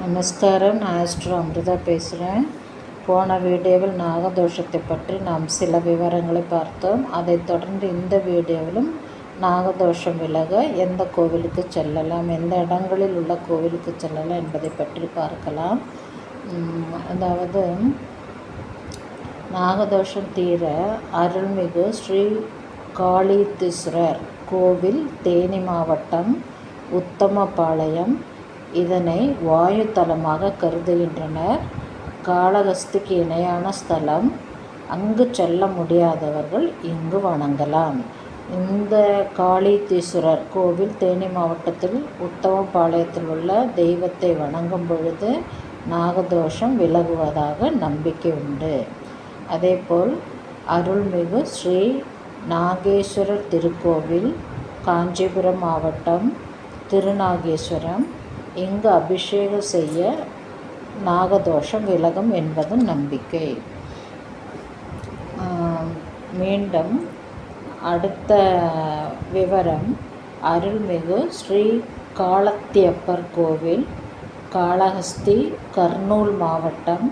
நமஸ்காரம். நான் ஆஸ்ட்ரோ அமிர்தா பேசுகிறேன். போன வீடியோவில் நாகதோஷத்தை பற்றி நாம் சில விவரங்களை பார்த்தோம். அதைத் தொடர்ந்து இந்த வீடியோவிலும் நாகதோஷம் விலக எந்த கோவிலுக்கு செல்லலாம், எந்த இடங்களில் உள்ள கோவிலுக்கு செல்லலாம் என்பதை பற்றி பார்க்கலாம். அதாவது நாகதோஷம் தீர அருள்மிகு ஸ்ரீ காளீத்தீஸ்வரர் கோவில், தேனி மாவட்டம், உத்தமபாளையம். இதனை வாயு தலமாக கருதுகின்றனர். காளஹஸ்திக்கு இணையான ஸ்தலம். அங்கு செல்ல முடியாதவர்கள் இங்கு வணங்கலாம். இந்த காளீத்தீஸ்வரர் கோவில் தேனி மாவட்டத்தில் உத்தமபாளையத்தில் உள்ள தெய்வத்தை வணங்கும் பொழுது நாகதோஷம் விலகுவதாக நம்பிக்கை உண்டு. அதேபோல் அருள்மிகு ஸ்ரீ நாகேஸ்வரர் திருக்கோவில், காஞ்சிபுரம் மாவட்டம், திருநாகேஸ்வரம். இங்கு அபிஷேகம் செய்ய நாகதோஷம் விலகும் என்பது நம்பிக்கை. மீண்டும் அடுத்த விவரம், அருள்மிகு ஸ்ரீ காளத்தியப்பர் கோவில், காளஹஸ்தி, கர்னூல் மாவட்டம்,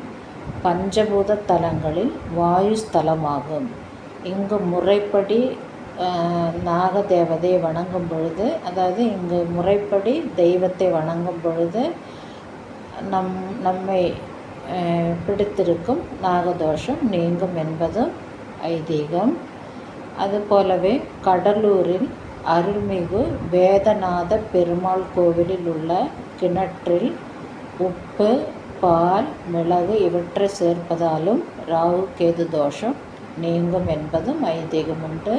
பஞ்சபூத தலங்களில் வாயு ஸ்தலமாகும். இங்கு முறைப்படி நாகதேவதையை வணங்கும் பொழுது, அதாவது இங்கு முறைப்படி தெய்வத்தை வணங்கும் பொழுது நம்மை பிடித்திருக்கும் நாகதோஷம் நீங்கும் என்பதும் ஐதீகம். அதுபோலவே கடலூரில் அருள்மிகு வேதநாத பெருமாள் கோவிலில் உள்ள கிணற்றில் உப்பு, பால், மிளகு இவற்றை சேர்ப்பதாலும் ராகு கேது தோஷம் நீங்கும் என்பதும் ஐதீகம் உண்டு.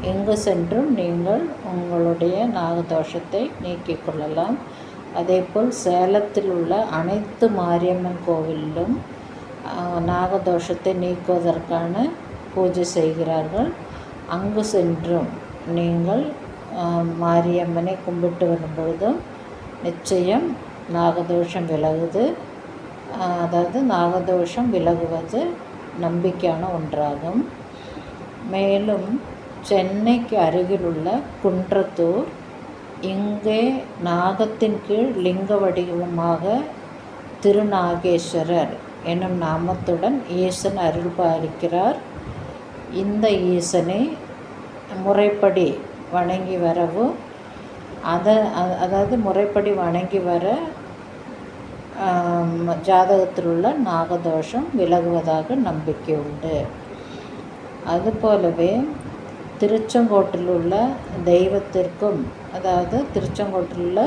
எங்கு சென்றும் நீங்கள் உங்களுடைய நாகதோஷத்தை நீக்கிக் கொள்ளலாம். அதேபோல் சேலத்தில் உள்ள அனைத்து மாரியம்மன் கோவிலிலும் நாகதோஷத்தை நீக்குவதற்கான பூஜை செய்கிறார்கள். அங்கு சென்றும் நீங்கள் மாரியம்மனை கும்பிட்டு வரும்பொழுதும் நிச்சயம் நாகதோஷம் விலகுது. அதாவது நாகதோஷம் விலகுவது நம்பிக்கையான ஒன்றாகும். மேலும் சென்னைக்கு அருகில் உள்ள குன்றத்தூர், இங்கே நாகத்தின் கீழ் லிங்க வடிவமாக திருநாகேஸ்வரர் எனும் நாமத்துடன் ஈசன் அருள் பாலிக்கிறார். இந்த ஈசனை முறைப்படி வணங்கி வரவும், அதாவது முறைப்படி வணங்கி வர ஜாதகத்தில் உள்ள நாகதோஷம் விலகுவதாக நம்பிக்கை உண்டு. அதுபோலவே திருச்செங்கோட்டில் உள்ள தெய்வத்திற்கும், அதாவது திருச்செங்கோட்டில் உள்ள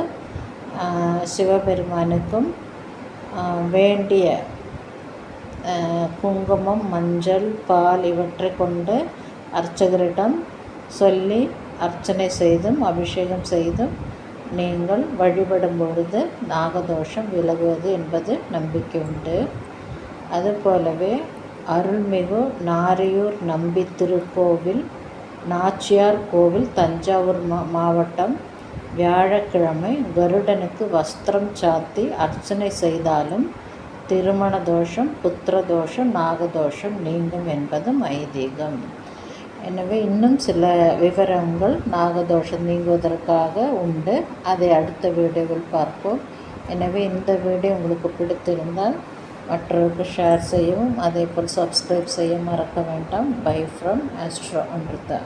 சிவபெருமானுக்கும் வேண்டிய குங்குமம், மஞ்சள், பால் இவற்றை கொண்டு அர்ச்சகரிடம் சொல்லி அர்ச்சனை செய்தும் அபிஷேகம் செய்தும் நீங்கள் வழிபடும் பொழுது நாகதோஷம் விலகுவது என்பது நம்பிக்கை உண்டு. அதுபோலவே அருள்மிகு நாரையூர் நம்பி திருக்கோவில், நாச்சியார் கோவில், தஞ்சாவூர் மாவட்டம். வியாழக்கிழமை கருடனுக்கு வஸ்திரம் சாத்தி அர்ச்சனை செய்தாலும் திருமண தோஷம், புத்திர தோஷம், நாகதோஷம் நீங்கும் என்பதும் ஐதீகம். எனவே இன்னும் சில விவரங்கள் நாகதோஷம் நீங்குவதற்காக உண்டு. அதை அடுத்த வீடியோவில் பார்ப்போம். எனவே இந்த வீடியோ உங்களுக்கு பிடித்திருந்தால் மற்றவருக்கு ஷேர் செய்யவும், அதேபோல் சப்ஸ்கிரைப் செய்ய மறக்க வேண்டாம். Bye from astro Amrita.